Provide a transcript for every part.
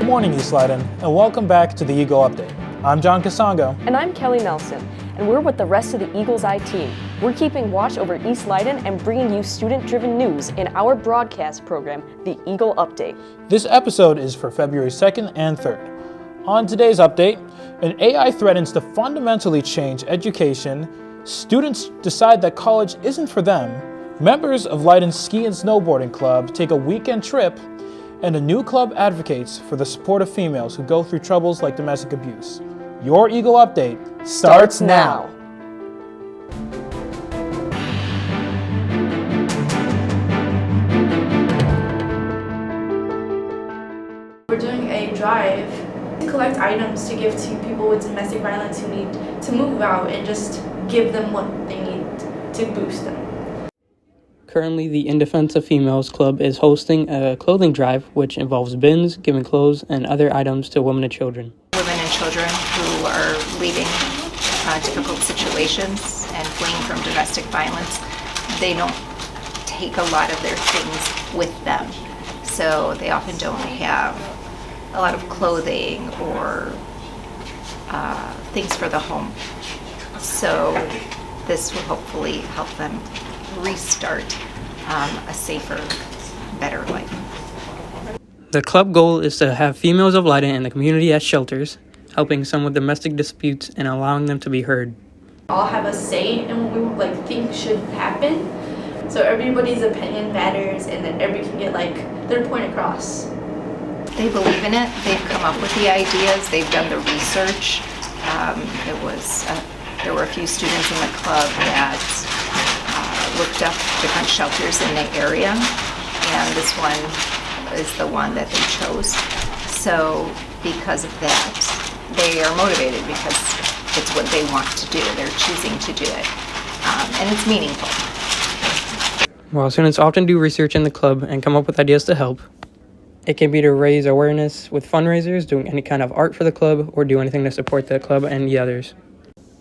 Good morning, East Leyden, and welcome back to the Eagle Update. I'm John Casongo. And I'm Kelly Nelson, and we're with the rest of the Eagles Eye team. We're keeping watch over East Leyden and bringing you student-driven news in our broadcast program, the Eagle Update. This episode is for February 2nd and 3rd. On today's update, an AI threatens to fundamentally change education, students decide that college isn't for them, members of Leyden's ski and snowboarding club take a weekend trip, and a new club advocates for the support of females who go through troubles like domestic abuse. Your Eagle Update starts now. We're doing a drive to collect items to give to people with domestic violence who need to move out and just give them what they need to boost them. Currently, the In Defense of Females Club is hosting a clothing drive which involves bins, giving clothes, and other items to women and children. Women and children who are leaving difficult situations and fleeing from domestic violence, they don't take a lot of their things with them. So they often don't have a lot of clothing or things for the home. So this will hopefully help them restart a safer, better life. The club goal is to have females of Leyden in the community as shelters, helping some with domestic disputes and allowing them to be heard. All have a say in what we think should happen, so everybody's opinion matters and that everybody can get their point across. They believe in it. They've come up with the ideas. They've done the research. There were a few students in the club that looked up different shelters in the area, and this one is the one that they chose. So because of that, they are motivated because it's what they want to do. They're choosing to do it, and it's meaningful. While students often do research in the club and come up with ideas to help, it can be to raise awareness with fundraisers, doing any kind of art for the club, or do anything to support the club and the others.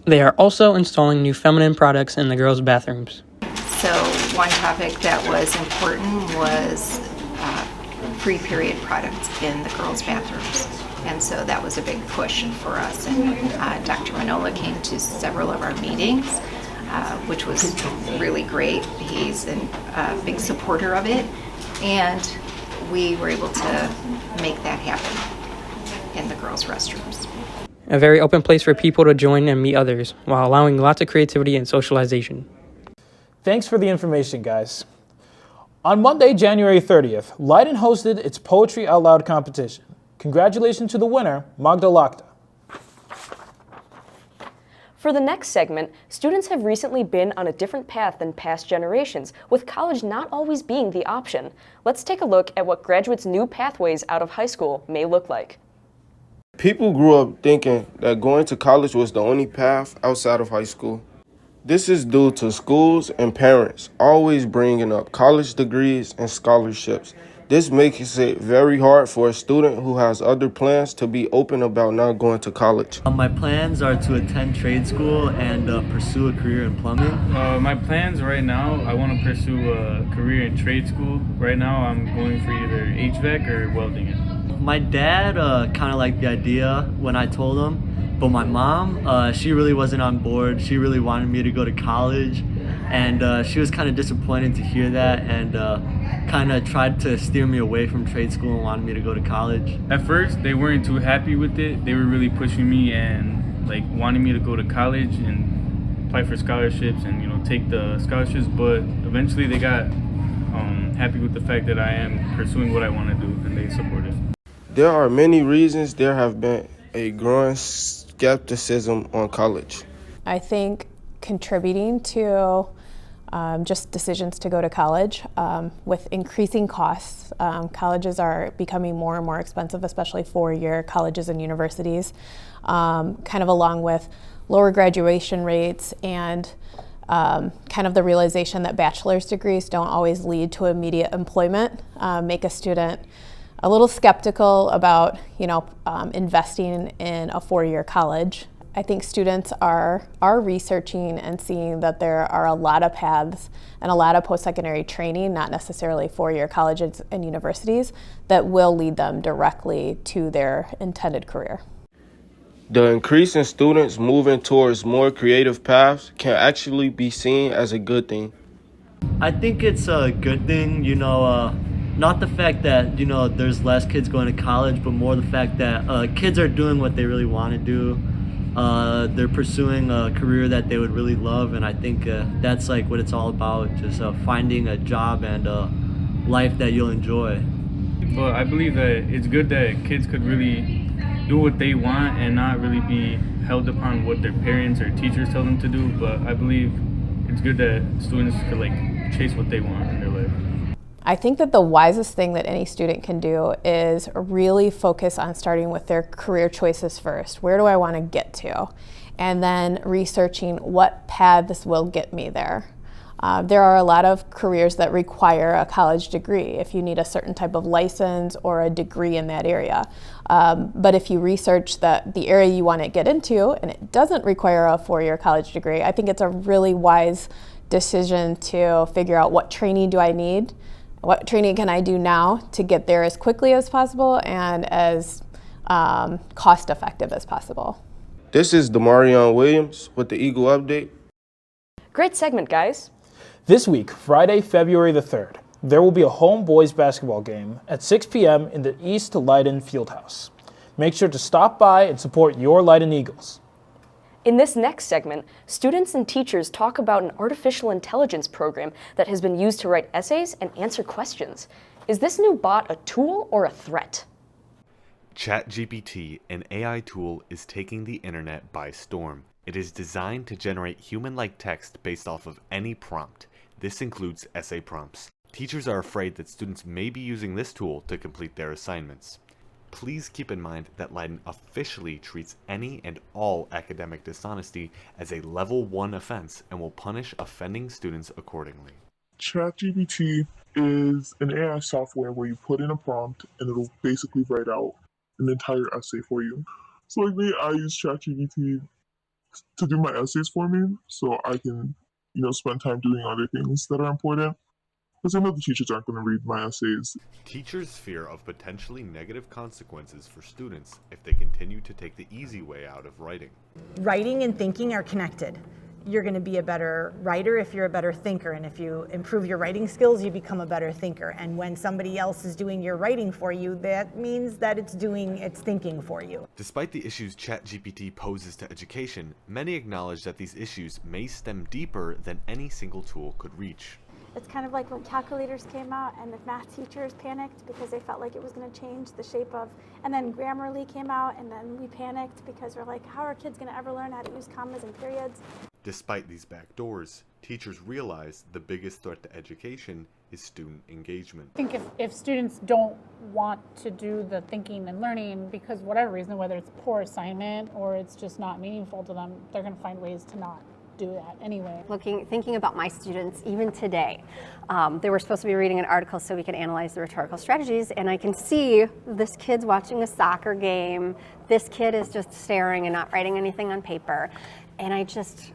They are also installing new feminine products in the girls' bathrooms. So one topic that was important was free period products in the girls' bathrooms. And so that was a big push for us. And Dr. Manola came to several of our meetings, which was really great. He's a big supporter of it. And we were able to make that happen in the girls' restrooms. A very open place for people to join and meet others, while allowing lots of creativity and socialization. Thanks for the information, guys. On Monday, January 30th, Leyden hosted its Poetry Out Loud competition. Congratulations to the winner, Magda Lakta. For the next segment, students have recently been on a different path than past generations, with college not always being the option. Let's take a look at what graduates' new pathways out of high school may look like. People grew up thinking that going to college was the only path outside of high school. This is due to schools and parents always bringing up college degrees and scholarships. This makes it very hard for a student who has other plans to be open about not going to college. My plans are to attend trade school and pursue a career in plumbing. My plans right now, I want to pursue a career in trade school. Right now I'm going for either HVAC or welding. My dad kind of liked the idea when I told him, but my mom, she really wasn't on board. She really wanted me to go to college, and she was kind of disappointed to hear that, and kind of tried to steer me away from trade school and wanted me to go to college. At first, they weren't too happy with it. They were really pushing me and wanting me to go to college and apply for scholarships and take the scholarships. But eventually, they got happy with the fact that I am pursuing what I want to do, and they support it. There are many reasons there have been a growing skepticism on college. I think contributing to just decisions to go to college with increasing costs. Colleges are becoming more and more expensive, especially four-year colleges and universities, kind of along with lower graduation rates and kind of the realization that bachelor's degrees don't always lead to immediate employment, make a student a little skeptical about investing in a four-year college. I think students are researching and seeing that there are a lot of paths and a lot of post-secondary training, not necessarily four-year colleges and universities, that will lead them directly to their intended career. The increase in students moving towards more creative paths can actually be seen as a good thing. I think it's a good thing, not the fact that, there's less kids going to college, but more the fact that kids are doing what they really want to do. They're pursuing a career that they would really love, and I think that's like what it's all about, just finding a job and a life that you'll enjoy. But I believe that it's good that kids could really do what they want and not really be held upon what their parents or teachers tell them to do. But I believe it's good that students could chase what they want in their life. I think that the wisest thing that any student can do is really focus on starting with their career choices first. Where do I want to get to? And then researching what paths will get me there. There are a lot of careers that require a college degree if you need a certain type of license or a degree in that area. But if you research the area you want to get into and it doesn't require a four-year college degree, I think it's a really wise decision to figure out what training do I need, what training can I do now to get there as quickly as possible and as cost-effective as possible. This is Demarion Williams with the Eagle Update. Great segment, guys. This week, Friday, February the 3rd, there will be a home boys basketball game at 6 p.m. in the East Leyden Fieldhouse. Make sure to stop by and support your Leyden Eagles. In this next segment, students and teachers talk about an artificial intelligence program that has been used to write essays and answer questions. Is this new bot a tool or a threat? ChatGPT, an AI tool, is taking the internet by storm. It is designed to generate human-like text based off of any prompt. This includes essay prompts. Teachers are afraid that students may be using this tool to complete their assignments. Please keep in mind that Leyden officially treats any and all academic dishonesty as a level 1 offense and will punish offending students accordingly. ChatGPT is an AI software where you put in a prompt and it'll basically write out an entire essay for you. So like me, I use ChatGPT to do my essays for me so I can, spend time doing other things that are important. Because I know the teachers aren't going to read my essays. Teachers fear of potentially negative consequences for students if they continue to take the easy way out of writing. Writing and thinking are connected. You're going to be a better writer if you're a better thinker, and if you improve your writing skills, you become a better thinker. And when somebody else is doing your writing for you, that means that it's doing its thinking for you. Despite the issues ChatGPT poses to education, many acknowledge that these issues may stem deeper than any single tool could reach. It's kind of like when calculators came out and the math teachers panicked because they felt like it was going to change the shape of, and then Grammarly came out and then we panicked because we're like, how are kids going to ever learn how to use commas and periods? Despite these backdoors, teachers realize the biggest threat to education is student engagement. I think if students don't want to do the thinking and learning because whatever reason, whether it's poor assignment or it's just not meaningful to them, they're going to find ways to not do that anyway. Thinking about my students, even today, they were supposed to be reading an article so we could analyze the rhetorical strategies, and I can see this kid's watching a soccer game. This kid is just staring and not writing anything on paper. And I'm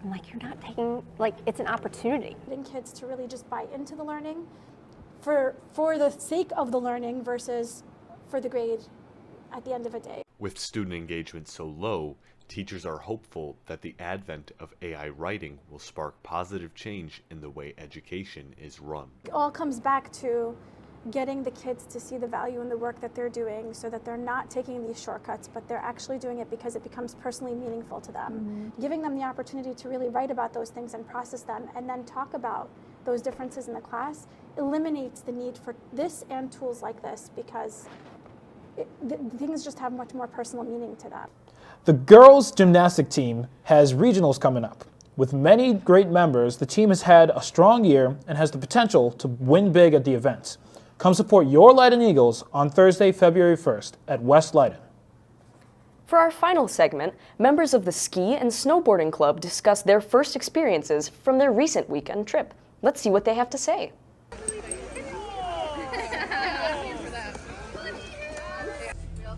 like, you're not taking, it's an opportunity. Getting kids to really just buy into the learning for the sake of the learning versus for the grade at the end of a day. With student engagement so low, teachers are hopeful that the advent of AI writing will spark positive change in the way education is run. It all comes back to getting the kids to see the value in the work that they're doing so that they're not taking these shortcuts, but they're actually doing it because it becomes personally meaningful to them. Mm-hmm. Giving them the opportunity to really write about those things and process them and then talk about those differences in the class eliminates the need for this and tools like this because things just have much more personal meaning to them. The girls' gymnastic team has regionals coming up. With many great members, the team has had a strong year and has the potential to win big at the events. Come support your Leyden Eagles on Thursday, February 1st at West Leyden. For our final segment, members of the Ski and Snowboarding Club discuss their first experiences from their recent weekend trip. Let's see what they have to say.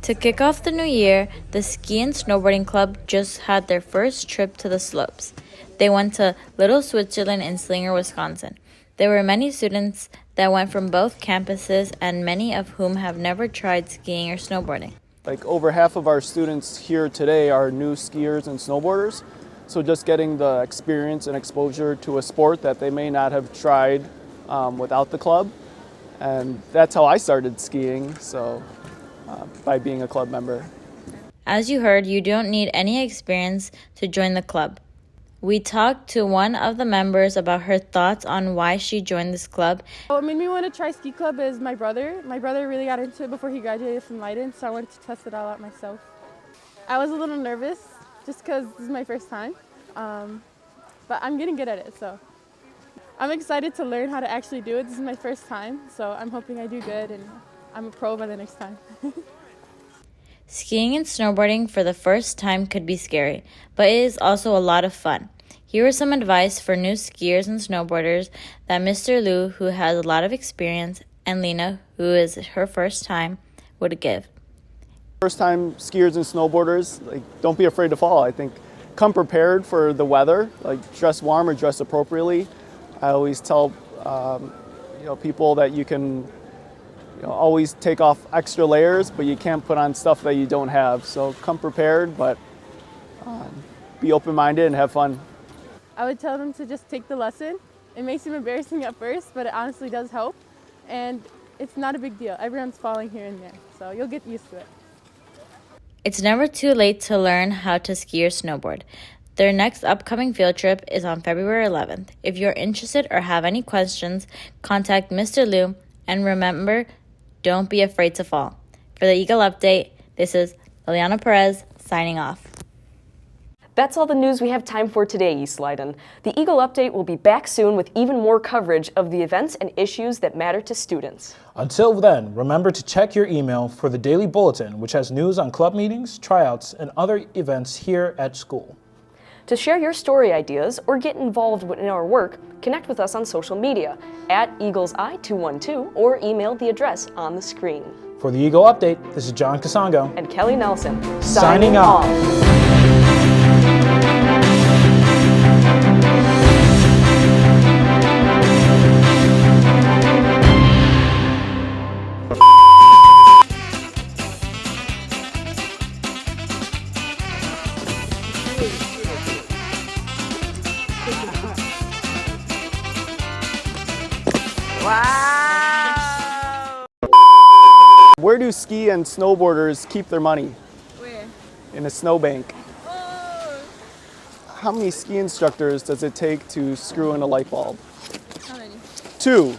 To kick off the new year, the Ski and Snowboarding Club just had their first trip to the slopes. They went to Little Switzerland in Slinger, Wisconsin. There were many students that went from both campuses and many of whom have never tried skiing or snowboarding. Like over half of our students here today are new skiers and snowboarders. So just getting the experience and exposure to a sport that they may not have tried without the club. And that's how I started skiing, by being a club member. As you heard, you don't need any experience to join the club. We talked to one of the members about her thoughts on why she joined this club. What made me want to try ski club is my brother. My brother really got into it before he graduated from Leyden, so I wanted to test it all out myself. I was a little nervous just because this is my first time, but I'm getting good at it, so. I'm excited to learn how to actually do it. This is my first time, so I'm hoping I do good and I'm a pro by the next time. Skiing and snowboarding for the first time could be scary, but it is also a lot of fun. Here is some advice for new skiers and snowboarders that Mr. Liu, who has a lot of experience, and Lena, who is her first time, would give. First time skiers and snowboarders, don't be afraid to fall. I think come prepared for the weather, dress warm or dress appropriately. I always tell people that you can always take off extra layers, but you can't put on stuff that you don't have. So come prepared, but be open-minded and have fun. I would tell them to just take the lesson. It may seem embarrassing at first, but it honestly does help. And it's not a big deal. Everyone's falling here and there, so you'll get used to it. It's never too late to learn how to ski or snowboard. Their next upcoming field trip is on February 11th. If you're interested or have any questions, contact Mr. Liu, and remember, don't be afraid to fall. For the Eagle Update, this is Liliana Perez signing off. That's all the news we have time for today, East Leyden. The Eagle Update will be back soon with even more coverage of the events and issues that matter to students. Until then, remember to check your email for the Daily Bulletin, which has news on club meetings, tryouts, and other events here at school. To share your story ideas or get involved in our work, connect with us on social media at EaglesEye212 or email the address on the screen. For the Eagle Update, this is John Casongo and Kelly Nelson signing off. Wow! Where do ski and snowboarders keep their money? Where? In a snowbank. Oh! How many ski instructors does it take to screw in a light bulb? How many? 2.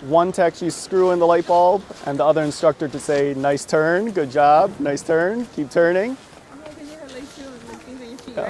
One to actually screw in the light bulb, and the other instructor to say, nice turn, good job, nice turn, keep turning. Oh, because you have like 2 things on your feet, Yeah. right?